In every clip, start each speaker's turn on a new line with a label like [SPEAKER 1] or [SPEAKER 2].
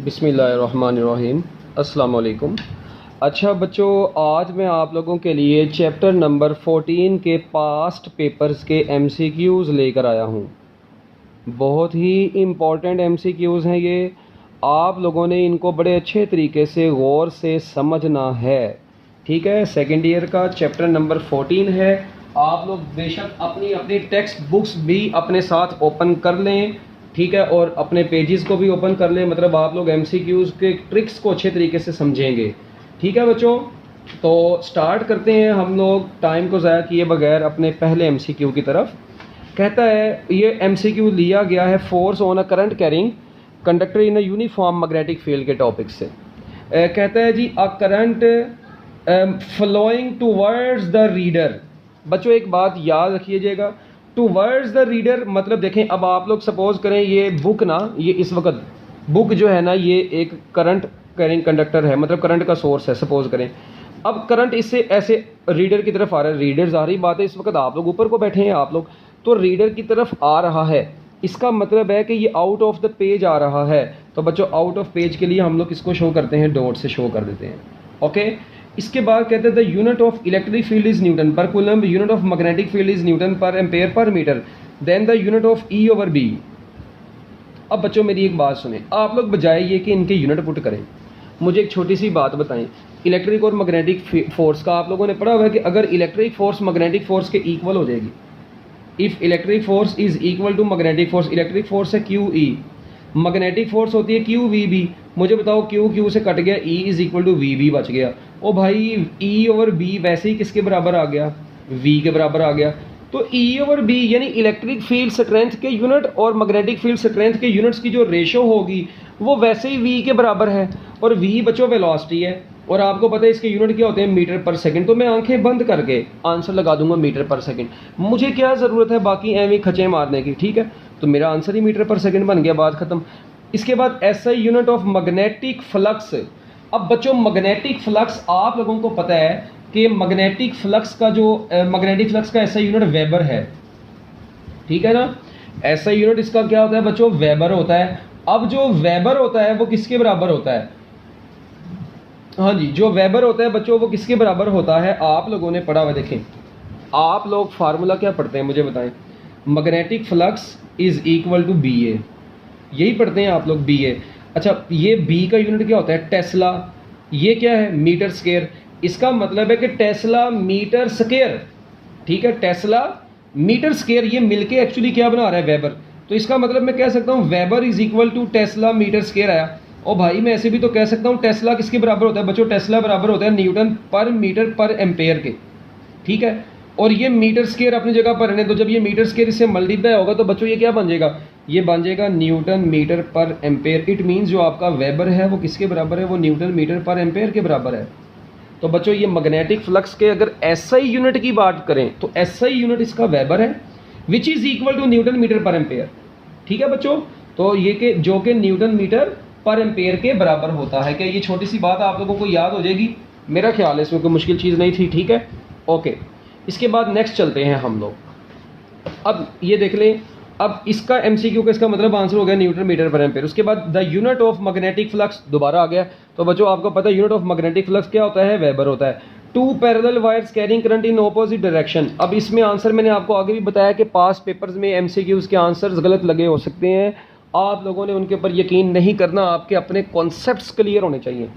[SPEAKER 1] बिस्मिल्लाहिर्रहमानिर्रहीम। अस्सलाम वालेकुम। अच्छा बच्चों, आज मैं आप लोगों के लिए चैप्टर नंबर 14 के पास्ट पेपर्स के MCQs लेकर आया हूँ। बहुत ही इम्पॉर्टेंट MCQs हैं ये। आप लोगों ने इनको बड़े अच्छे तरीके से गौर से समझना है, ठीक है। सेकेंड ईयर का चैप्टर नंबर 14 है। आप लोग बेशक अपनी अपनी टेक्स्ट बुक्स भी अपने साथ ओपन कर लें, ठीक है, और अपने पेजेस को भी ओपन कर लें। मतलब आप लोग MCQs के ट्रिक्स को अच्छे तरीके से समझेंगे, ठीक है बच्चों। तो स्टार्ट करते हैं हम लोग टाइम को ज़ाया किए बगैर अपने पहले MCQ की तरफ। कहता है ये MCQ लिया गया है force on a current carrying conductor in a uniform magnetic field के टॉपिक से। कहता है जी a current flowing towards the reader. बच्चों एक बात याद रखिएगा, टूवर्ड्स द रीडर मतलब देखें, अब आप लोग सपोज करें ये बुक ना, ये इस वक्त बुक जो है ना, ये एक करंट कैरिंग कंडक्टर है, मतलब करंट का सोर्स है सपोज करें। अब करंट इससे ऐसे रीडर की तरफ आ रहा है। रीडर ज़ाहिर बात है, इस वक्त आप लोग ऊपर को बैठे हैं, आप लोग तो रीडर की तरफ आ रहा है। इसका मतलब है कि ये आउट ऑफ द पेज आ रहा है। तो बच्चों आउट ऑफ पेज के लिए हम लोग इसको शो करते हैं, डॉट से शो कर देते हैं, ओके। इसके बाद कहते हैं the unit of electric field is newton per coulomb, unit of magnetic field is newton per ampere per metre, then the unit of E over B। अब बच्चों मेरी एक बात सुने, आप लोग बजाय ये कि इनके यूनिट पुट करें, मुझे एक छोटी सी बात बताएं। इलेक्ट्रिक और मैग्नेटिक फोर्स का आप लोगों ने पढ़ा हुआ है कि अगर इलेक्ट्रिक फोर्स मैग्नेटिक फोर्स के इक्वल हो जाएगी, if electric force is equal to magnetic force, electric force है QE, मैग्नेटिक फोर्स होती है QVB। मुझे बताओ Q से कट गया, E is equal to VB बच गया। ओ भाई E ओवर B वैसे ही किसके बराबर आ गया, V के बराबर आ गया। तो E ओवर B यानी इलेक्ट्रिक फील्ड स्ट्रेंथ के यूनिट और मैग्नेटिक फील्ड स्ट्रेंथ के यूनिट्स की जो रेशो होगी वो वैसे ही V के बराबर है। और V बच्चों वेलोसिटी है, और आपको पता है इसके यूनिट क्या होते हैं, मीटर पर सेकंड। तो मैं आंखें बंद करके आंसर लगा दूंगा मीटर पर सेकंड। मुझे क्या ज़रूरत है बाकी एवं खचे मारने की, ठीक है। तो मेरा आंसर ही मीटर पर सेकंड बन गया, बात खत्म। इसके बाद SI unit of magnetic flux. अब बच्चों मैग्नेटिक फ्लक्स आप लोगों को पता है कि मैग्नेटिक फ्लक्स का जो मैग्नेटिक फ्लक्स का SI यूनिट वेबर है, ठीक है ना। SI यूनिट इसका क्या होता है बच्चों, वेबर होता है। अब जो वेबर होता है वो किसके बराबर होता है, हाँ जी, जो वेबर होता है बच्चों वो किसके बराबर होता है, आप लोगों ने पढ़ा हुआ। देखें आप लोग फार्मूला क्या पढ़ते हैं मुझे बताएं, magnetic flux is equal to BA, यही पढ़ते हैं आप लोग, BA। अच्छा ये B का यूनिट क्या होता है, टेस्ला। ये क्या है, मीटर स्क्वायर। इसका मतलब है कि टेस्ला मीटर स्क्वायर, ठीक है, टेस्ला मीटर स्क्वायर, ये मिलके एक्चुअली क्या बना रहा है, वेबर। तो इसका मतलब मैं कह सकता हूँ weber is equal to tesla meter square आया। और भाई मैं ऐसे भी तो कह सकता हूँ टेस्ला किसके बराबर होता है बच्चों, टेस्ला बराबर होता है न्यूटन पर मीटर पर एम्पेयर के, ठीक है। और ये मीटर स्क्वायर अपनी जगह पर रहने, तो जब ये मीटर स्क्वायर इससे मल्टीप्लाई होगा तो बच्चों ये क्या बन जाएगा, ये बन जाएगा newton meter per ampere. It means जो आपका वेबर है वो किसके बराबर है, वो न्यूटन मीटर पर एम्पेयर के बराबर है। तो बच्चों ये मैग्नेटिक फ्लक्स के अगर SI यूनिट की बात करें तो SI यूनिट इसका वेबर है, which is equal to newton meter per ampere, ठीक है बच्चों। तो ये कि जो कि न्यूटन मीटर पर एम्पेयर के बराबर होता है। क्या ये छोटी सी बात आप लोगों को याद हो जाएगी, मेरा ख्याल है इसमें कोई मुश्किल चीज़ नहीं थी, ठीक है, ओके। इसके बाद नेक्स्ट चलते हैं हम लोग। अब ये देख लें, अब इसका MCQ का इसका मतलब आंसर हो गया न्यूटन मीटर पर एम्पेयर। उसके बाद the unit of magnetic flux दोबारा आ गया। तो बच्चों आपको पता है यूनिट ऑफ मैग्नेटिक फ्लक्स क्या होता है, वेबर होता है। Two parallel wires carrying current in opposite direction. अब इसमें आंसर मैंने आपको आगे भी बताया कि पास पेपर्स में MCQs के आंसर्स गलत लगे हो सकते हैं, आप लोगों ने उनके ऊपर यकीन नहीं करना, आपके अपने कॉन्सेप्ट्स क्लियर होने चाहिए।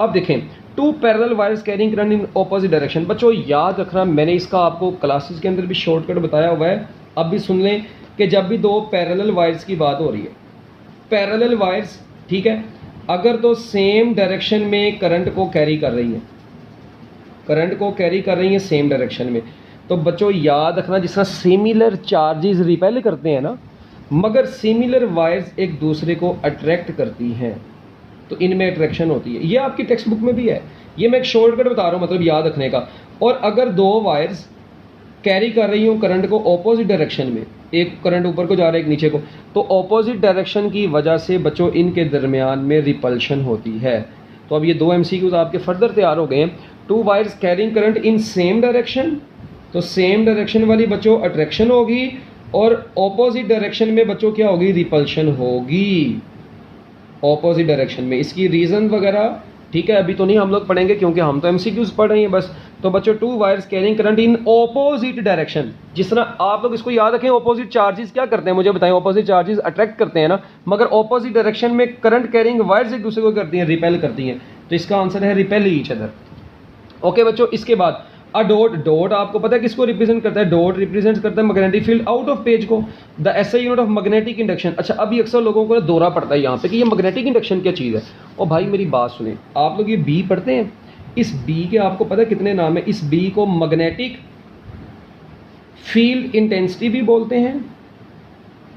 [SPEAKER 1] अब देखें two parallel wires carrying current in opposite direction. बच्चों याद रखना, मैंने इसका आपको क्लासेस के अंदर भी शॉर्टकट बताया हुआ है। अब भी सुन लें कि जब भी दो पैरेलल वायर्स की बात हो रही है, पैरेलल वायर्स, ठीक है, अगर तो सेम डायरेक्शन में करंट को कैरी कर रही है, करंट को कैरी कर रही है सेम डायरेक्शन में, तो बच्चों याद रखना जिस तरह सिमिलर चार्जेस रिपेल करते हैं ना, मगर सिमिलर वायर्स एक दूसरे को अट्रैक्ट करती हैं, तो इनमें अट्रैक्शन होती है। ये आपकी टेक्स्ट बुक में भी है, ये मैं एक शॉर्टकट बता रहा हूँ मतलब याद रखने का। और अगर दो वायर्स कैरी कर रही हूँ करंट को ऑपोजिट डायरेक्शन में, एक करंट ऊपर को जा रहा है एक नीचे को, तो ऑपोजिट डायरेक्शन की वजह से बच्चों इनके दरमियान में रिपल्शन होती है। तो अब ये दो MCQs आपके फर्दर तैयार हो गए हैं। To wires carrying current in same direction, तो सेम डायरेक्शन वाली बच्चों अट्रैक्शन होगी, और ऑपोजिट डायरेक्शन में बच्चों क्या होगी, रिपल्शन होगी। ऑपोजिट डायरेक्शन में। इसकी रीज़न वगैरह ठीक है अभी तो नहीं हम लोग पढ़ेंगे क्योंकि हम तो एमसीक्यूज पढ़ रहे हैं बस। तो बच्चों 2 wires carrying current in opposite direction, जिस तरह आप लोग इसको याद रखें, ऑपोजिट चार्जेस क्या करते हैं मुझे बताएं। ऑपोजिट चार्जेस अट्रैक्ट करते हैं ना, मगर ऑपोजिट डायरेक्शन में करंट कैरिंग वायर्स एक दूसरे को करती हैं, रिपेल करती हैं। तो इसका आंसर है रिपेल ईच अदर। ओके बच्चों, इसके बाद अ डॉट, डॉट आपको पता है किसको रिप्रेजेंट करता है? डॉट रिप्रेजेंट करता है magnetic field out of page को। The SI unit of magnetic induction. अच्छा, अभी अक्सर लोगों को दौरा पड़ता है यहाँ पे कि ये मैग्नेटिक इंडक्शन क्या चीज़ है। और भाई मेरी बात सुने, आप लोग ये बी पढ़ते हैं, इस बी के आपको पता है कितने नाम है? इस बी को मैग्नेटिक फील्ड इंटेंसिटी भी बोलते हैं।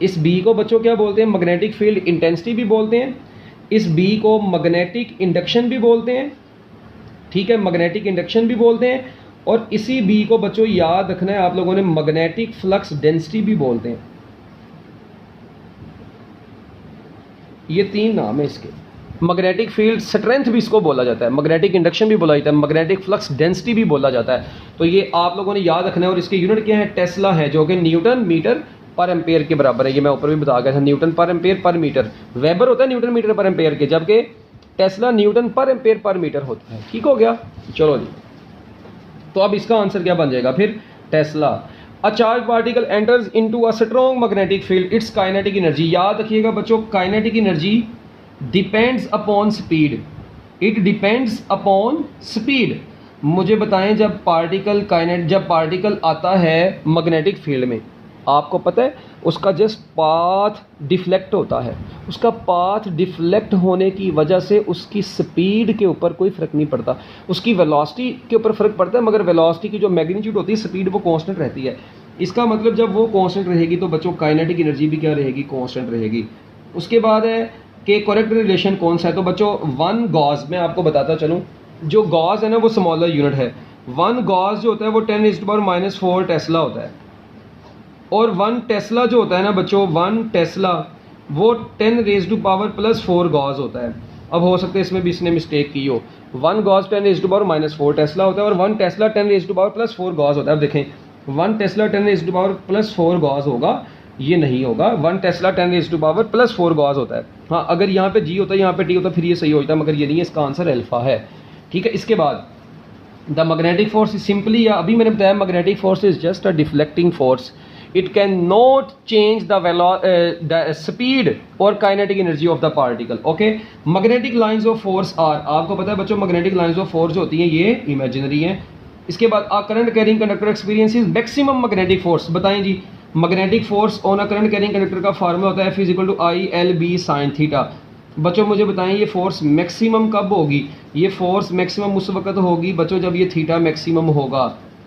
[SPEAKER 1] इस बी को बच्चों क्या बोलते हैं? मैग्नेटिक फील्ड इंटेंसिटी भी बोलते हैं। इस बी को मैग्नेटिक इंडक्शन भी बोलते हैं, ठीक है, मैग्नेटिक इंडक्शन भी बोलते हैं। और इसी बी को बच्चों याद रखना है आप लोगों ने, मैग्नेटिक फ्लक्स डेंसिटी भी बोलते हैं। ये 3 नाम है इसके। मैग्नेटिक फील्ड स्ट्रेंथ भी इसको बोला जाता है, मैग्नेटिक इंडक्शन भी बोला जाता है, मैग्नेटिक फ्लक्स डेंसिटी भी बोला जाता है। तो ये आप लोगों ने याद रखना है। और इसके यूनिट क्या है? टेस्ला है, जो कि न्यूटन मीटर पर एम्पेयर के बराबर है। ये मैं ऊपर भी बता गया था, Newton per ampere per metre. Weber होता है न्यूटन मीटर पर एम्पेयर के, जबकि tesla newton per ampere per meter होता है। ठीक हो गया, चलो जी। तो अब इसका आंसर क्या बन जाएगा फिर? Tesla. A charge particle enters into a strong magnetic field, it's kinetic energy. याद रखिएगा बच्चों, kinetic energy depends upon speed. It depends upon speed. मुझे बताएं, जब पार्टिकल आता है मैग्नेटिक फील्ड में, आपको पता है उसका जस्ट पाथ डिफ्लेक्ट होता है। उसका पाथ डिफ्लेक्ट होने की वजह से उसकी स्पीड के ऊपर कोई फ़र्क नहीं पड़ता, उसकी वेलोसिटी के ऊपर फ़र्क पड़ता है, मगर वेलोसिटी की जो मैग्नीट्यूड होती है, स्पीड, वो कांस्टेंट रहती है। इसका मतलब जब वो कांस्टेंट रहेगी तो बच्चों काइनेटिक एनर्जी भी क्या रहेगी? कांस्टेंट रहेगी। उसके बाद है कि करेक्ट रिलेशन कौन सा है? तो बच्चों 1 गॉस, मैं आपको बताता चलूँ, जो गॉस है ना वो स्मॉलर यूनिट है। 1 गॉस जो होता है वो 10⁻⁻⁴ टेस्ला होता है। और 1 टेस्ला जो होता है ना बच्चों, 1 टेस्ला वो 10⁻⁴ गॉस होता है। अब हो सकता है इसमें भी इसने मिस्टेक की हो। 1 गॉस 10⁻⁻⁴ टेस्ला होता है और 1 टेस्ला 10⁻⁴ गॉस होता है। अब देखें, 1 टेस्ला 10⁻⁴ गॉस होगा, ये नहीं होगा। 1 टेस्ला 10⁻⁴ गॉस होता है। हाँ, अगर यहाँ पे जी होता है, यहाँ पे टी होता है, फिर ये सही होता है, मगर ये नहीं है। इसका आंसर अल्फा है। ठीक है, इसके बाद the magnetic force is simply, या अभी मैंने बताया, magnetic force is just a deflecting force. It cannot change the speed or kinetic energy of the particle. Okay, magnetic lines of force are, आपको पता है बच्चों magnetic lines of force जो होती हैं ये imaginary हैं। इसके बाद a current carrying conductor experiences maximum magnetic force। बताएं जी, magnetic force on a current carrying conductor का फार्मूला होता है F = I/L/B sin थीटा। बच्चों मुझे बताएं ये फोर्स मैक्सिमम कब होगी? ये फोर्स मैक्सिमम उस वक्त होगी बच्चों जब ये थीटा मैक्सिमम होगा।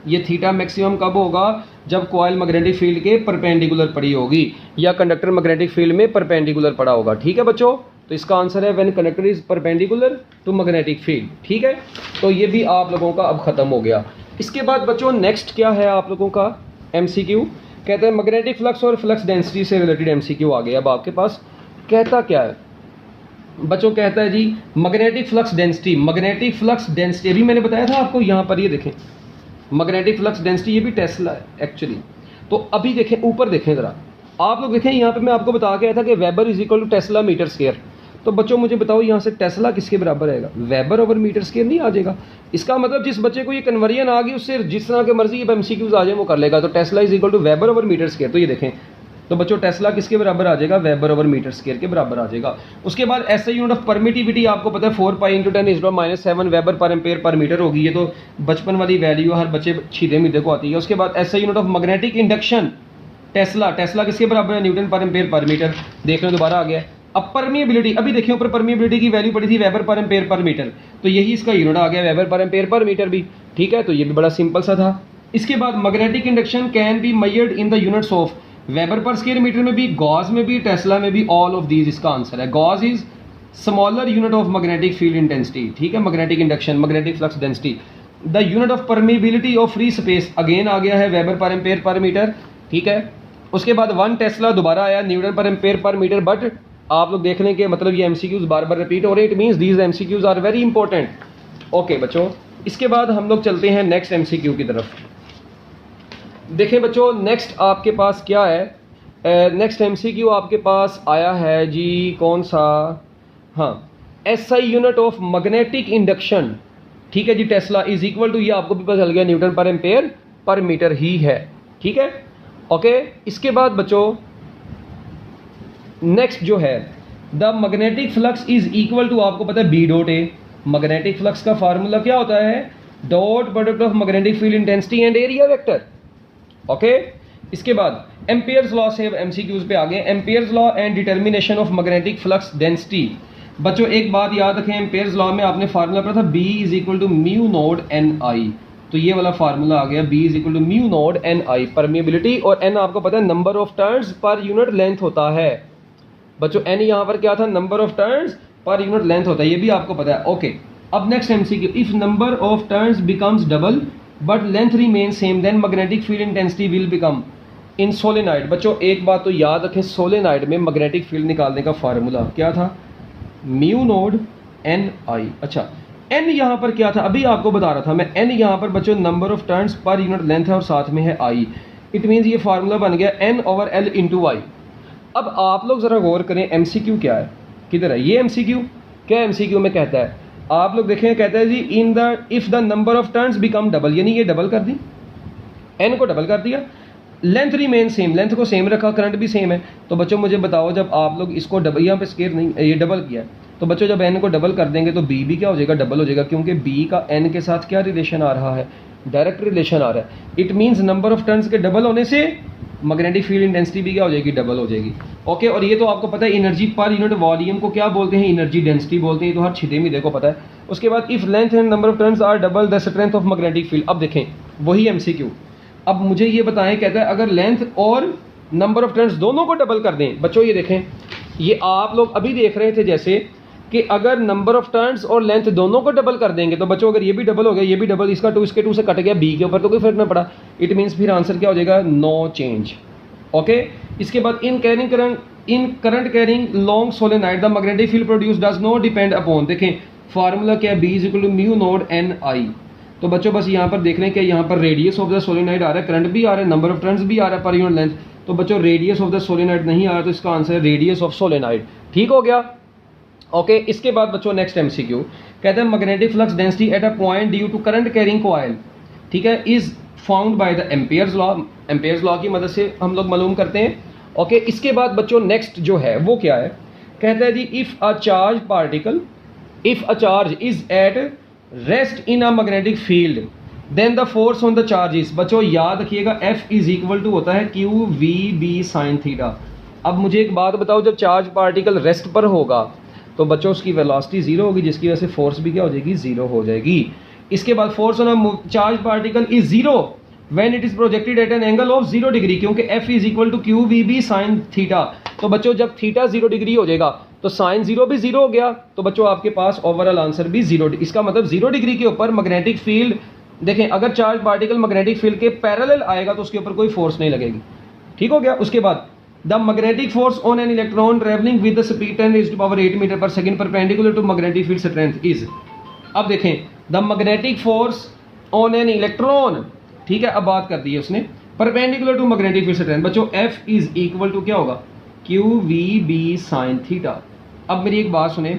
[SPEAKER 1] ये थीटा मैक्सिमम कब होगा? जब कॉइल मैग्नेटिक फील्ड के परपेंडिकुलर पड़ी होगी या कंडक्टर मैग्नेटिक फील्ड में परपेंडिकुलर पड़ा होगा। ठीक है बच्चों, तो इसका आंसर है when conductor is perpendicular to magnetic field. ठीक है, तो ये भी आप लोगों का अब खत्म हो गया। इसके बाद बच्चों नेक्स्ट क्या है आप लोगों का? एमसीक्यू। कहते हैं मैग्नेटिक फ्लक्स और फ्लक्स डेंसिटी से रिलेटेड एमसीक्यू आ गया अब आपके पास। कहता क्या है बच्चों? कहता है जी magnetic flux density. Magnetic flux density अभी मैंने बताया था आपको, यहाँ पर ये देखें, मैग्नेटिक फ्लक्स डेंसिटी, ये भी टेस्ला है एक्चुअली। तो अभी देखें, ऊपर देखें ज़रा, आप लोग देखें, यहाँ पे मैं आपको बता गया था कि weber is equal to tesla meter square. तो बच्चों मुझे बताओ यहाँ से टेस्ला किसके बराबर आएगा? वेबर ओवर मीटर स्क्वायर नहीं आ जाएगा? इसका मतलब जिस बच्चे को ये कन्वर्जन आ गई उससे जिस तरह के मर्जी ये एमसीक्यूज आ जाए वो कर लेगा। तो tesla is equal to weber over meter square. तो ये देखें, तो बच्चों टेस्ला किसके बराबर आ जाएगा? वेबर ओवर मीटर स्क्वायर के बराबर आ जाएगा। उसके बाद एसआई यूनिट ऑफ परमिटिविटी आपको पता है 4π×10⁻⁷ वेबर पर एम्पेयर पर मीटर होगी। ये तो बचपन वाली वैल्यू हर बच्चे छीदे मीदे को आती है। उसके बाद SI unit of magnetic induction Tesla, Tesla किसके बराबर है? Newton per ampere per metre. देख लो दोबारा आ गया। अब परमिएबिलिटी, अभी देखिए ऊपर परमिएबिलिटी की वैल्यू पड़ी थी वेबर पर एम्पेयर पर मीटर, तो यही इसका यूनिट आ गया वेबर पर एम्पेयर पर मीटर भी। ठीक है, तो ये भी बड़ा सिंपल सा था। इसके बाद magnetic induction can be measured in the units of weber per square metre में भी, गॉस में भी, टेस्ला में भी, ऑल ऑफ दीज इसका आंसर है। Gauss is smaller unit of magnetic field intensity. ठीक है, magnetic induction, magnetic flux density. The unit of permeability of free space again आ गया है वेबर पर एम्पेयर पर मीटर। ठीक है, उसके बाद 1 टेस्ला दोबारा आया Newton per ampere per metre. But आप लोग देख लें कि मतलब ये एमसीक्यूज बार बार रिपीट हो रहे हैं, it means these MCQs are very important. Okay बच्चों, इसके बाद हम लोग चलते हैं नेक्स्ट एमसीक्यू की तरफ। देखें बच्चों, नेक्स्ट आपके पास क्या है? नेक्स्ट एमसीक्यू आपके पास आया है जी, कौन सा? हाँ, SI unit of magnetic induction, ठीक है जी, टेस्ला इज इक्वल टू, ये आपको भी पता चल गया, Newton per ampere per metre ही है, ठीक है, ओके। इसके बाद बच्चों नेक्स्ट जो है, the magnetic flux is equal to, आपको पता है B dot A, magnetic flux का फार्मूला क्या होता है, dot product of magnetic field intensity and area vector, okay. इसके बाद एम्पियर्स लॉ से एमसीक्यूज पे आ गए, Ampere's law and determination of magnetic flux density. बच्चों एक बात याद रखें, एम्पियर्स लॉ में आपने फार्मूला पढ़ा था, B is equal to mu naught n I, तो ये वाला फार्मूला आ गया, B is equal to mu naught n I, permeability, और n आपको पता है number of turns per unit length होता है बच्चों, n यहाँ पर क्या था, number of turns per unit length होता है, ये भी आपको पता है, ओके। अब next MCQ, if number of turns becomes double but length remain same then magnetic field intensity will become in solenoid. बच्चों एक बात तो याद रखें, सोलेनाइड में मैग्नेटिक फील्ड निकालने का फार्मूला क्या था, म्यू नोड एन आई। अच्छा n यहाँ पर क्या था, अभी आपको बता रहा था मैं, n यहाँ पर बच्चों number of turns per unit length है और साथ में है i, इट मीन्स ये फार्मूला बन गया n ओवर l इंटू आई। अब आप लोग ज़रा गौर करें, MCQ क्या है, किधर है ये MCQ, क्या MCQ में कहता है, आप लोग देखें, कहता है जी in the if the number of turns become double, यानी ये डबल कर दी, n को डबल कर दिया, लेंथ रिमेन सेम, लेंथ को सेम रखा, करंट भी सेम है। तो बच्चों मुझे बताओ, जब आप लोग इसको डबल, यहाँ पे स्केयर नहीं, ये डबल किया है, तो बच्चों जब n को डबल कर देंगे तो b भी क्या हो जाएगा, डबल हो जाएगा, क्योंकि b का n के साथ क्या रिलेशन आ रहा है, डायरेक्ट रिलेशन आ रहा है। It means number of turns के डबल होने से मैग्नेटिक फील्ड इंटेंसिटी भी क्या हो जाएगी, डबल हो जाएगी, ओके। और ये तो आपको पता है, एनर्जी पर यूनिट वॉल्यूम को क्या बोलते हैं, एनर्जी डेंसिटी बोलते हैं, तो हर छिदे में देखो पता है। उसके बाद if length and number of turns are double the strength of magnetic field. अब देखें वही MCQ, अब मुझे ये बताएं, कहता है अगर लेंथ और नंबर ऑफ टर्न्स दोनों को डबल कर दें। बच्चों ये देखें, ये आप लोग अभी देख रहे थे जैसे कि अगर नंबर ऑफ टर्न्स और लेंथ दोनों को डबल कर देंगे, तो बच्चों अगर ये भी डबल हो गया, ये भी डबल, इसका 2 इसके 2 से कट गया, b के ऊपर तो कोई फर्क ना पड़ा, इट मीन्स फिर आंसर क्या हो जाएगा, नो चेंज, ओके। इसके बाद in current carrying long solenoid the magnetic field produced does not depend upon, देखें फार्मूला क्या है, B is equal to mu naught n I. तो बच्चों बस यहाँ पर देख रहे हैं कि यहाँ पर रेडियस ऑफ द सोलेनाइड आ रहा है, करंट भी आ रहा है, नंबर ऑफ टर्न्स भी आ रहा है पर यूनिट लेंथ, तो बच्चों रेडियस ऑफ द सोलेनाइड नहीं आ रहा, तो इसका आंसर है रेडियस ऑफ सोलेनाइड, ठीक हो गया, ओके। इसके बाद बच्चों नेक्स्ट MCQ कहते हैं magnetic flux density at a point due to current carrying coil, ठीक है, is found by the Ampere's law, Ampere's law की मदद से हम लोग मालूम करते हैं, ओके। इसके बाद बच्चों नेक्स्ट जो है वो क्या है, कहता है जी if a charge particle, if a charge is at rest in a magnetic field then the force on the charge is, बच्चों याद रखिएगा F इज इक्वल टू होता है QVB साइन थीटा। अब मुझे एक बात बताओ, जब चार्ज पार्टिकल रेस्ट पर होगा तो बच्चों उसकी वेलोसिटी जीरो होगी, जिसकी वजह से फोर्स भी क्या हो जाएगी, जीरो हो जाएगी। इसके बाद force on a charge particle is zero when it is projected at an angle of 0 degree, क्योंकि F is equal to QVB sine theta. तो बच्चों जब थीटा 0 डिग्री हो जाएगा तो साइन 0 भी 0 हो गया, तो बच्चों आपके पास ओवरऑल आंसर भी 0, इसका मतलब 0 डिग्री के ऊपर मैग्नेटिक फील्ड, देखें अगर चार्ज पार्टिकल मैग्नेटिक फील्ड के पैरेलल आएगा तो उसके ऊपर कोई फोर्स नहीं लगेगी, ठीक हो गया। उसके बाद the magnetic force on an electron travelling with the speed 10⁻⁸ metre per second perpendicular to magnetic field strength is, अब देखें the magnetic force on an electron, ठीक है, अब बात कर दी है उसने, perpendicular to magnetic field strength, बच्चों F इज इक्वल टू क्या होगा, QVB साइन थीटा। अब मेरी एक बात सुने,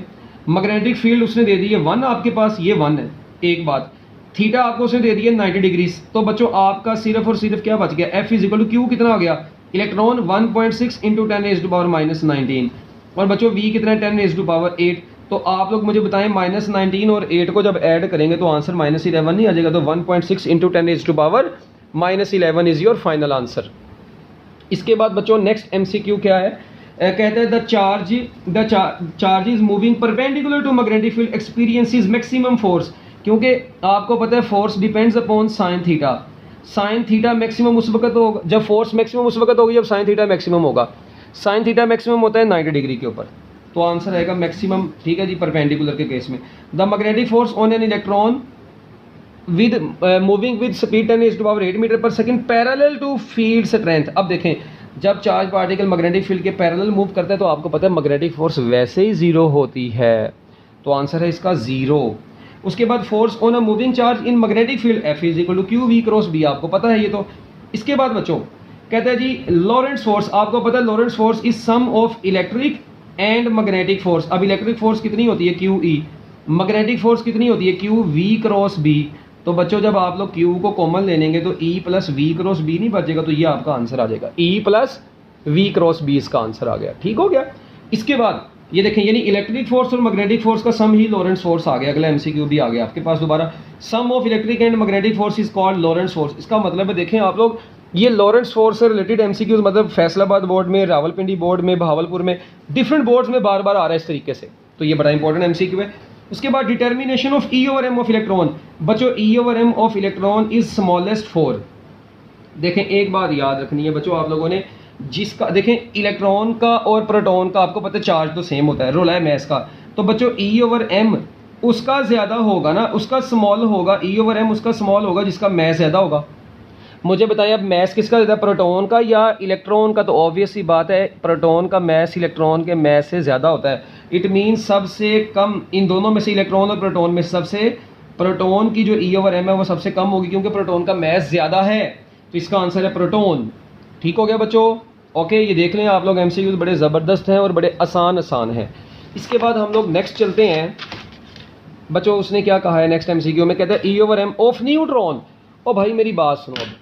[SPEAKER 1] मैग्नेटिक फील्ड उसने दे दी है 1, आपके पास ये 1 है, एक बात, थीटा आपको उसने दे दी है 90 डिग्री, तो बच्चों आपका सिर्फ और सिर्फ क्या बच गया, F is equal to Q कितना हो गया, इलेक्ट्रॉन 1.6 इंटू 10⁻⁻⁹, और बच्चों V कितना है 10⁸ तो आप लोग मुझे बताएं -19 और 8 को जब ऐड करेंगे तो आंसर -11 नहीं आ जाएगा, तो 1.6 into 10⁻⁻11 is your final answer. इसके बाद बच्चों नेक्स्ट MCQ क्या है, कहता है the charge is moving perpendicular to magnetic field experiences maximum force, क्योंकि आपको पता है force depends upon sine theta, sine theta maximum उस वक्त होगा जब फोर्स मैक्सिमम उस वक्त होगी जब साइन थीटा मैक्सिमम होगा, साइन थीटा मैक्सिमम होता है 90 डिग्री के ऊपर, तो आंसर आएगा मैक्सिमम, ठीक है जी, परपेंडिकुलर के केस में। The magnetic force on an electron with moving with speed 10⁸ metre per second parallel to field strength. अब देखें जब चार्ज पार्टिकल मैग्नेटिक फील्ड के पैरेलल मूव करता है तो आपको पता है मैग्नेटिक फोर्स वैसे ही 0 होती है, तो आंसर है इसका 0। उसके बाद force on a moving charge in magnetic field F is equal to QV cross B, आपको पता है ये तो। इसके बाद बच्चों कहता है जी लॉरेंट्ज फोर्स, आपको पता है Lorentz force is sum of electric and magnetic force. अब इलेक्ट्रिक फोर्स कितनी होती है, क्यू ई, मैग्नेटिक फोर्स कितनी होती है, क्यू वी क्रॉस बी। तो बच्चों जब आप लोग क्यू को कॉमन ले लेंगे तो E plus V cross B नहीं बचेगा, तो ये आपका आंसर आ जाएगा, E plus V cross B इसका आंसर आ गया। ठीक हो गया। इसके बाद ये देखें, यानी इलेक्ट्रिक फोर्स और मैग्नेटिक फोर्स का सम ही लॉरेंट्ज फोर्स आ गया। अगला एमसीक्यू भी आ गया आपके पास दोबारा, sum of electric and magnetic force is called Lorentz force. इसका मतलब है देखें आप लोग, ये लॉरेंट्ज फोर्स से रिलेटेड एमसीक्यूज मतलब फैसलाबाद बोर्ड में, रावलपिंडी बोर्ड में, भावलपुर में, डिफरेंट बोर्ड्स में बार बार आ रहा है इस तरीके से, तो ये बड़ा इंपॉर्टेंट एमसीक्यू है। उसके बाद determination of e over m of electron. बच्चों e over m of electron is smallest for. देखें एक बात याद रखनी है बच्चों आप लोगों ने, जिसका देखें इलेक्ट्रॉन का और प्रोटॉन का आपको पता है चार्ज तो सेम होता है, रोला है मैस का, तो बच्चों ई ओवर एम उसका ज़्यादा होगा ना, उसका स्मॉल होगा, ई ओवर एम उसका स्मॉल होगा जिसका मैस ज़्यादा होगा। मुझे बताएं अब मैस किसका ज़्यादा, प्रोटॉन का या इलेक्ट्रॉन का? तो ऑब्वियस सी बात है प्रोटॉन का मैस इलेक्ट्रॉन के मैस से ज़्यादा होता है। इट मीन्स सबसे कम इन दोनों में से, इलेक्ट्रॉन और प्रोटॉन में सबसे प्रोटॉन की जो ई ओवर एम है वो सबसे कम होगी, क्योंकि प्रोटॉन का मैस ज़्यादा है, तो इसका आंसर है प्रोटॉन। ठीक हो गया बच्चों, ओके। ये देख लें आप लोग एमसीक्यूज बड़े ज़बरदस्त हैं और बड़े आसान हैं। इसके बाद हम लोग नेक्स्ट चलते हैं बच्चों, उसने क्या कहा है नेक्स्ट एमसीक्यू में, कहता है e over m of neutron. ओ भाई मेरी बात सुनो, अब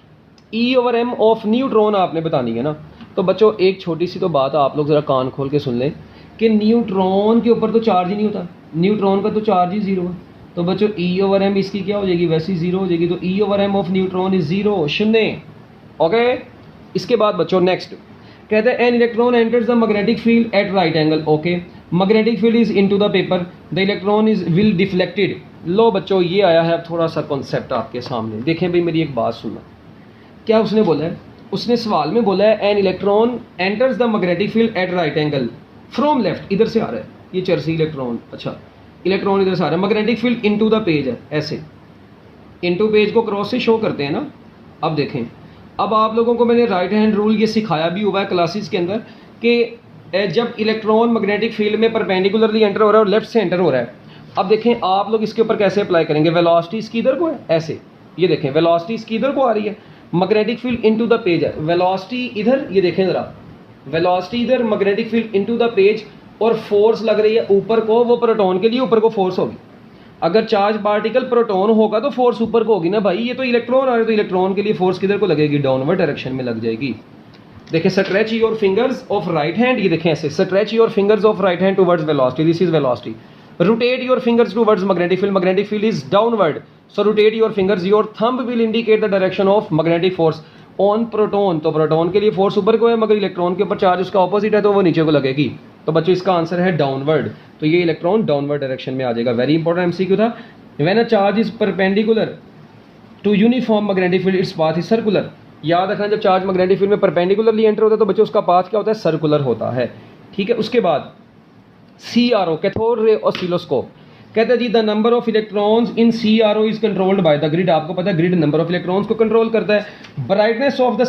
[SPEAKER 1] e over m of neutron आपने बतानी है ना। तो बच्चों एक छोटी सी तो बात आप लोग ज़रा कान खोल के सुन लें कि न्यूट्रॉन के ऊपर तो चार्ज ही नहीं होता, न्यूट्रॉन का तो चार्ज ही ज़ीरो है। तो बच्चों ई ओवर एम इसकी क्या हो जाएगी, वैसे ही ज़ीरो हो जाएगी। तो e over m of neutron is zero, शून्य। ओके। इसके बाद बच्चों नेक्स्ट कहते हैं an electron enters the magnetic field at right angle. Okay, magnetic field is into the paper, the electron is will deflected. लो बच्चों ये आया है थोड़ा सा कॉन्सेप्ट आपके सामने, देखें भाई मेरी एक बात सुनना, क्या उसने बोला है, उसने सवाल में बोला है N electron enters the magnetic field at right angle from left, इधर से आ रहा है ये चर्सी इलेक्ट्रॉन, अच्छा इलेक्ट्रॉन इधर से आ रहा है, magnetic field into the page है, ऐसे इनटू पेज को क्रॉस से शो करते हैं ना। अब देखें, अब आप लोगों को मैंने राइट हैंड रूल ये सिखाया भी हुआ है क्लासेस के अंदर कि जब इलेक्ट्रॉन मैग्नेटिक फील्ड में परपेंडिकुलरली एंटर हो रहा है और लेफ्ट से एंटर हो रहा है, अब देखें आप लोग इसके ऊपर कैसे अप्लाई करेंगे, वेलोसिटी इसकी इधर को है ऐसे, ये देखें वेलोसिटी इसकी इधर को आ रही है, magnetic field into the page है, वेलोसिटी इधर, ये देखें ज़रा वेलोसिटी इधर, magnetic field into the page, और फोर्स लग रही है ऊपर को, वो प्रोटॉन के लिए ऊपर को फोर्स होगी। अगर चार्ज पार्टिकल प्रोटॉन होगा तो फोर्स ऊपर को होगी ना भाई, ये तो इलेक्ट्रॉन आ रहे तो इलेक्ट्रॉन के लिए फोर्स किधर को लगेगी, डाउनवर्ड डायरेक्शन में लग जाएगी। देखें stretch your fingers of right hand, ये देखें ऐसे stretch your fingers of right hand towards velocity, this is velocity. Rotate your fingers towards magnetic field is downward, so rotate your fingers, your thumb will indicate the direction of magnetic force on proton. तो proton के लिए force ऊपर को है, मगर electron के ऊपर charge उसका ऑपोजिट है तो वो नीचे को लगेगी। तो बच्चों इसका आंसर है डाउनवर्ड, तो ये इलेक्ट्रॉन डाउनवर्ड डायरेक्शन में आ जाएगा। वेरी इंपॉर्टेंट एमसीक्यू था। When a charge is perpendicular to uniform magnetic field its path is circular. याद रखना जब चार्ज मैग्नेटिक फील्ड में परपेंडिकुलरली एंटर होता है तो बच्चों उसका पाथ क्या होता है, सर्कुलर होता है। ठीक है। उसके बाद CRO कैथोड रे ऑसिलोस्कोप, कहते हैं जी the number of electrons in CRO is controlled by the grid. आपको पता है ग्रिड नंबर ऑफ इलेक्ट्रॉन्स को कंट्रोल करता है। Brightness of the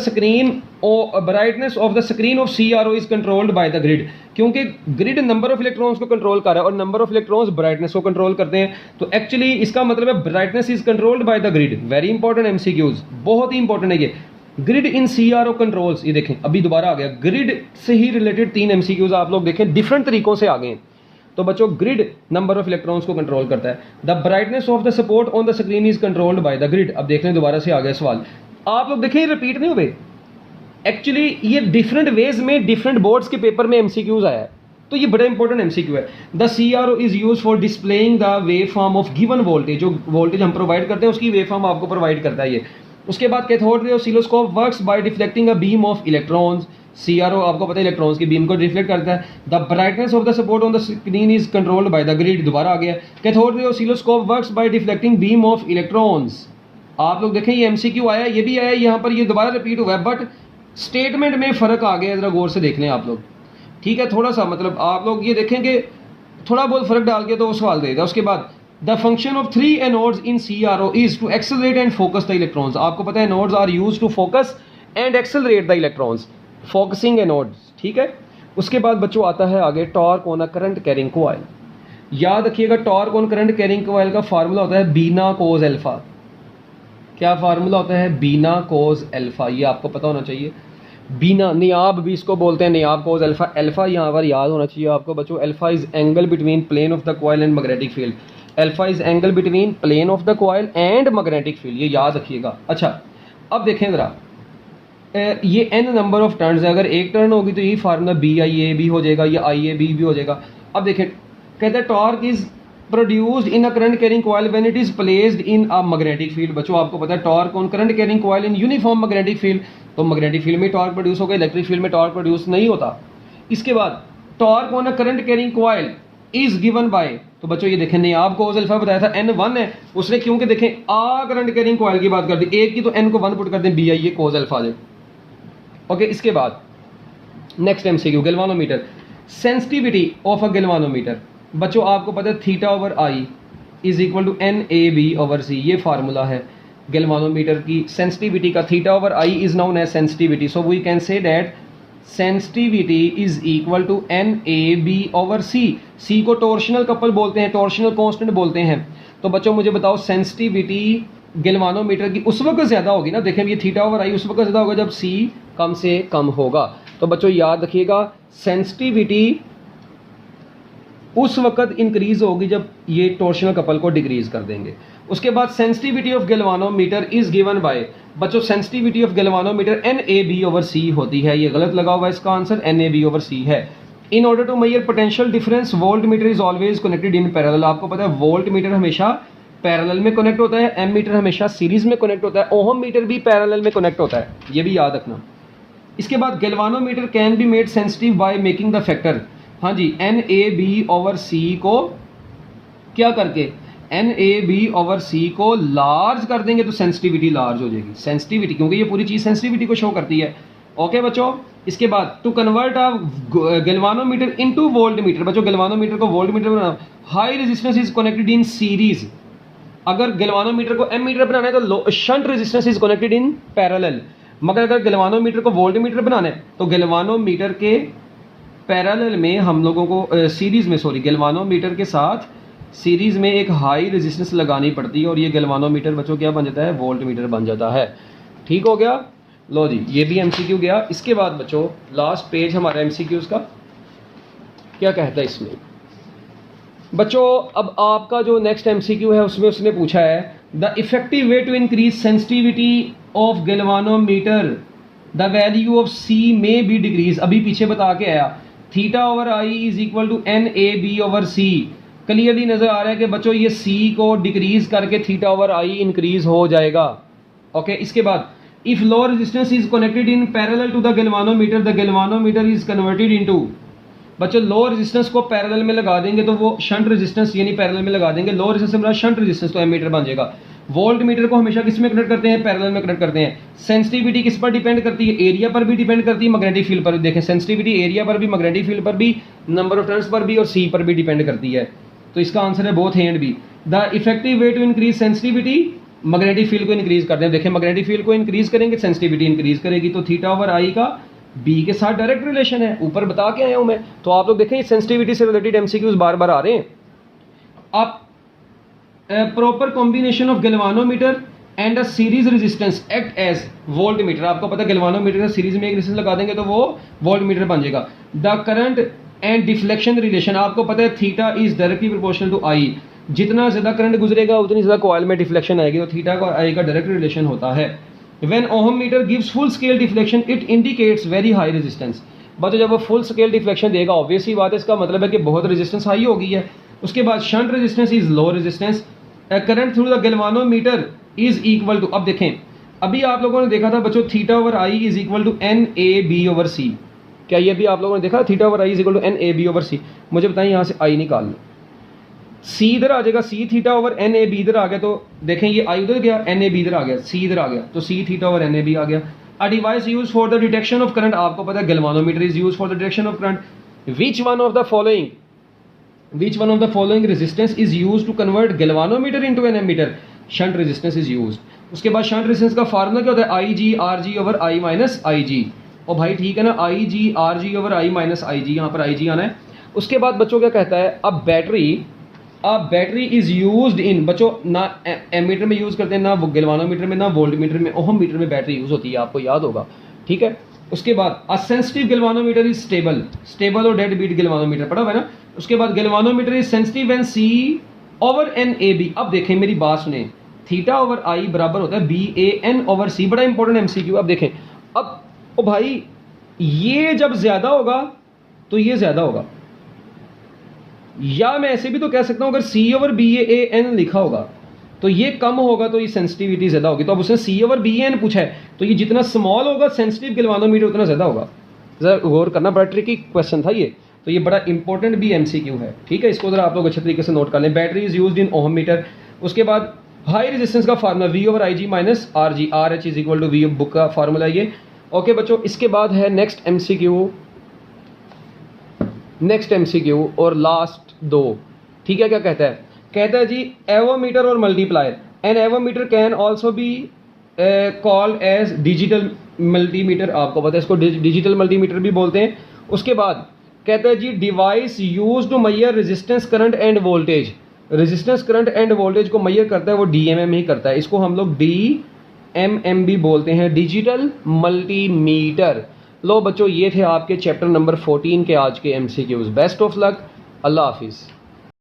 [SPEAKER 1] screen of CRO is controlled by the grid, क्योंकि ग्रिड नंबर ऑफ इलेक्ट्रॉन्स को control कर रहा है और नंबर ऑफ इलेक्ट्रॉन्स ब्राइटनेस को कंट्रोल करते हैं। तो एक्चुअली इसका मतलब है brightness is controlled by the grid. Very important MCQs, बहुत ही इंपॉर्टेंट है ये। ग्रिड इन CRO कंट्रोल्स, ये देखें अभी दोबारा आ गया, ग्रिड से ही रिलेटेड 3 एमसीक्यूज आप लोग देखें डिफरेंट तरीकों से आ गए। तो बच्चों ग्रिड नंबर ऑफ इलेक्ट्रॉन्स को कंट्रोल करता है। The brightness of the support on the screen is controlled by the grid. अब देख लें दोबारा से आ गया सवाल, आप लोग देखें रिपीट नहीं हुए, एक्चुअली ये डिफरेंट वेज में डिफरेंट बोर्ड्स के पेपर में एमसीक्यूज आया है, तो ये बड़ा इंपॉर्टेंट एमसीक्यू है। The CRO is use for displaying the wave form of given voltage, जो वोल्टेज हम प्रोवाइड करते हैं उसकी वेव फॉर्म आपको प्रोवाइड करता है ये। उसके बाद cathode ray oscilloscope works by deflecting a beam of electrons. CRO आपको पता है इलेक्ट्रॉन्स की बीम को रिफ्लेक्ट करता है। The brightness of the support on the screen is controlled by the grid, दोबारा आ गया। Cathode ray oscilloscope works by deflecting beam of electrons. आप लोग देखें ये एमसीक्यू आया, ये भी आया, यहाँ पर ये दोबारा रिपीट हुआ है, बट स्टेटमेंट में फ़र्क आ गया, ज़रा गौर से देख लें आप लोग। ठीक है, थोड़ा सा मतलब आप लोग ये देखेंगे थोड़ा बहुत फ़र्क डाल के तो वो सवाल देगा। उसके बाद the function of 3 anodes in CRO is to accelerate and focus the electrons. आपको पता है anodes are use to focus and accelerate the electrons, focusing anodes. ठीक है। उसके बाद बच्चों आता है आगे torque on a current carrying coil. याद रखिएगा torque on current carrying coil का फार्मूला होता है बीना कोज एल्फा। क्या फार्मूला होता है, बीना कोज एल्फा, ये आपको पता होना चाहिए। बीना नियाब भी इसको बोलते हैं, नियाब कोज अल्फा। अल्फा यहाँ पर याद होना चाहिए आपको बच्चों, alpha is angle between plane of the coil and magnetic field. Alpha is angle between plane of the coil and magnetic field, ये याद रखिएगा। अच्छा अब देखें ज़रा, ये n नंबर ऑफ टर्न्स है, अगर एक टर्न होगी तो यही फार्मूला बी आई ए भी हो जाएगा या आई ए बी भी हो जाएगा। अब देखें कहते हैं torque is produced in a current carrying coil when it is placed in a magnetic field. बच्चों आपको पता है torque on current carrying coil in uniform magnetic field, तो मैग्नेटिक फील्ड में टॉर्क प्रोड्यूस होगा, इलेक्ट्रिक फील्ड में torque produce नहीं होता। इसके बाद torque on a current carrying coil is given bye, तो बच्चों ये देखें नहीं आपको अल्फा बताया था n1 है, उसने क्योंकि देखें आ करंट कैरिंग कॉइल की बात कर दी, एक की तो n को 1 पुट कर दें, बी आई ये कोज अल्फा आ जाए। ओके इसके बाद next MCQ galvanometer, sensitivity of a galvanometer. बच्चों आपको पता है theta over I is equal to N A B over C, ये फार्मूला है गैल्वानोमीटर की सेंसिटिविटी का। Theta over I is known as sensitivity, so we can say that sensitivity is equal to N A B over C. C को torsional couple बोलते हैं, torsional constant बोलते हैं। तो बच्चों मुझे बताओ सेंसिटिविटी गैल्वानोमीटर की उस वक्त ज़्यादा होगी ना, देखें ये थीटा ओवर आई उस वक्त ज़्यादा होगा जब सी कम से कम होगा। तो बच्चों याद रखिएगा सेंसिटिविटी उस वक्त इंक्रीज होगी जब ये टॉर्शनल कपल को डिक्रीज कर देंगे। उसके बाद sensitivity of galvanometer is given by, बच्चों sensitivity of galvanometer N A B over C होती है, ये गलत लगा हुआ है, इसका answer N A B over C है। In order to measure potential difference voltmeter is always connected in parallel. आपको पता है वोल्ट मीटर हमेशा पैरेलल में कनेक्ट होता है, एम मीटर हमेशा सीरीज में कनेक्ट होता है, ओहम मीटर भी पैरेलल में कनेक्ट होता है, ये भी याद रखना। इसके बाद galvanometer can be made sensitive by making the factor, हाँ G N A B over सी को क्या करके एन ए बी ओवर सी को लार्ज कर देंगे तो सेंसिटिविटी लार्ज हो जाएगी। सेंसिटिविटी क्योंकि ये पूरी चीज़ सेंसिटिविटी को शो करती है। ओके बच्चों इसके बाद to convert a galvanometer into voltmeter, बच्चों गैल्वानोमीटर को वोल्ट मीटर बनाना, high resistance is connected in series. अगर गैल्वानोमीटर को एम मीटर बनाना है तो shunt resistance is connected in parallel, मगर अगर गैल्वानोमीटर को वोल्ट मीटर बनाना है तो गैल्वानोमीटर के पैरेलल में हम लोगों को सीरीज में गैल्वानोमीटर के साथ सीरीज में एक हाई रेजिस्टेंस लगानी पड़ती है और ये गैल्वानोमीटर बच्चों क्या बन जाता है, वोल्ट मीटर बन जाता है। ठीक हो गया, लो जी ये भी एमसीक्यू गया। इसके बाद बच्चों लास्ट पेज हमारा एमसीक्यूज का क्या कहता है इसमें। बच्चों अब आपका जो नेक्स्ट एमसीक्यू है उसमें उसने पूछा है the effective way to increase sensitivity of galvanometer the value of C में बी डिक्रीज। अभी पीछे बता के आया theta over I is equal to N A B over C, clearly नजर आ रहा है कि बच्चों ये सी को डिक्रीज करके थीटा ओवर आई इंक्रीज हो जाएगा। ओके इसके बाद if low resistance is connected in parallel to the galvanometer is converted into, बच्चों लो रेजिस्टेंस को पैरेलल में लगा देंगे तो वो शंट रेजिस्टेंस यानी पैरेलल में लगा देंगे, लो रेजिस्टेंस से शंट रेजिस्टेंस तो एमीटर बन जाएगा। वोल्ट मीटर को हमेशा किस में कनेक्ट करते हैं, पैरेलल में कनेक्ट करते हैं। सेंसिटिविटी किस पर डिपेंड करती है, एरिया पर भी डिपेंड करती है, मैग्नेटिक फील्ड पर भी। देखें सेंसिटिविटी एरिया पर भी, मैग्नेटिक फील्ड पर भी, नंबर ऑफ टर्न्स पर भी और सी पर भी डिपेंड करती है। तो इसका आंसर है both hand B. The effective way to increase sensitivity, magnetic field को इंक्रीज करते हैं। देखें मैग्नेटिक फील्ड को इंक्रीज करेंगे सेंसिटिविटी इंक्रीज करेगी, तो थीटा ओवर आई का बी के साथ डायरेक्ट रिलेशन है, ऊपर बता के आया हूं मैं। तो आप लोग देखें सेंसिटिविटी से रिलेटेड एमसीक्यूज बार बार आ रहे हैं। आप proper combination of galvanometer and a series resistance act as voltmeter. आपको पता है गैल्वानोमीटर का सीरीज में एक रेजिस्टेंस लगा देंगे तो वो वोल्ट मीटर बन जाएगा। The current and deflection relation, आपको पता है theta is directly proportional to I, जितना ज्यादा करंट गुजरेगा उतनी ज्यादा कॉइल में डिफ्लेक्शन आएगी, तो थीटा का आई का डायरेक्ट रिलेशन होता है। When ohmmeter gives full scale deflection it indicates very high resistance. But जब वो फुल स्केल डिफ्लेक्शन देगा ऑब्वियस ही बात है, इसका मतलब है कि बहुत रेजिस्टेंस हाई हो गई है। उसके बाद shunt resistance is low resistance, current through the galvanometer is equal to, अब देखें अभी आप लोगों ने देखा था बच्चों theta over I is equal to N A B over C, क्या ये भी आप लोगों ने देखा theta over I is equal to N A B over C. मुझे बताएं यहाँ से आई निकाल लो, सी इधर आ जाएगा, C theta over N A B इधर आ गया, तो देखें ये आई उधर गया, एन ए बी इधर आ गया, सी इधर आ गया, तो C theta over N A B आ गया। A device use for the detection of current, आपको पता है galvanometer is use for the detection of current. Which one of the following resistance is use to convert galvanometer into an ammeter, shunt resistance is use. उसके बाद shunt resistance का formula क्या होता है, I G R G over I minus I G. और भाई ठीक है ना, I G R G over I minus I G, यहाँ पर आई जी आना है। उसके बाद बच्चों क्या कहता है, अब बैटरी इज यूज्ड इन, बच्चों ना एमीटर में यूज करते हैं, ना गैल्वानोमीटर में, ना वोल्ट मीटर में, ओहम मीटर में बैटरी यूज होती है, आपको याद होगा। ठीक है, उसके बाद a sensitive galvanometer is stable, stable और डेड बीट गैल्वानोमीटर पढ़ा हुआ है ना। उसके बाद galvanometer is sensitive when C over N A B. अब देखें मेरी बात सुने, थीटा ओवर आई बराबर होता है बी ए एन ओवर सी, बड़ा इंपॉर्टेंट एमसीक्यू। अब देखें, अब ओ भाई ये जब ज्यादा होगा तो ये ज्यादा होगा, या मैं ऐसे भी तो कह सकता हूं अगर सी ओवर बी ए एन लिखा होगा तो ये कम होगा तो ये सेंसिटिविटी ज्यादा होगी। तो अब उसने सी ओवर बी एन पूछा है तो ये जितना स्मॉल होगा सेंसिटिव गैल्वानोमीटर उतना ज्यादा होगा। जरा गौर करना, बड़ा ट्रिकी क्वेश्चन था ये, तो ये बड़ा इंपॉर्टेंट भी एमसीक्यू है, ठीक है। इसको जरा आप लोग अच्छे तरीके से नोट कर लें। Battery is used in ohmmeter. उसके बाद हाई रेजिस्टेंस का formula V over I G minus R G, R H is equal to V book का फार्मूला ये। ओके बच्चों, इसके बाद है नेक्स्ट एमसीक्यू और लास्ट दो, ठीक है। क्या कहता है, कहता है जी एवोमीटर और multiplier. An avometer can also be called as digital multimeter, आपको पता है इसको डिजिटल मल्टीमीटर भी बोलते हैं। उसके बाद कहता है जी device use to measure resistance current and voltage. Resistance current and voltage को मैयर करता है वो डीएमएम ही करता है, इसको हम लोग डीएमएम भी बोलते हैं, डिजिटल मल्टीमीटर। लो बच्चों, ये थे आपके चैप्टर नंबर 14 के आज के एमसीक्यूज। बेस्ट ऑफ लक, अल्लाह हाफिज़।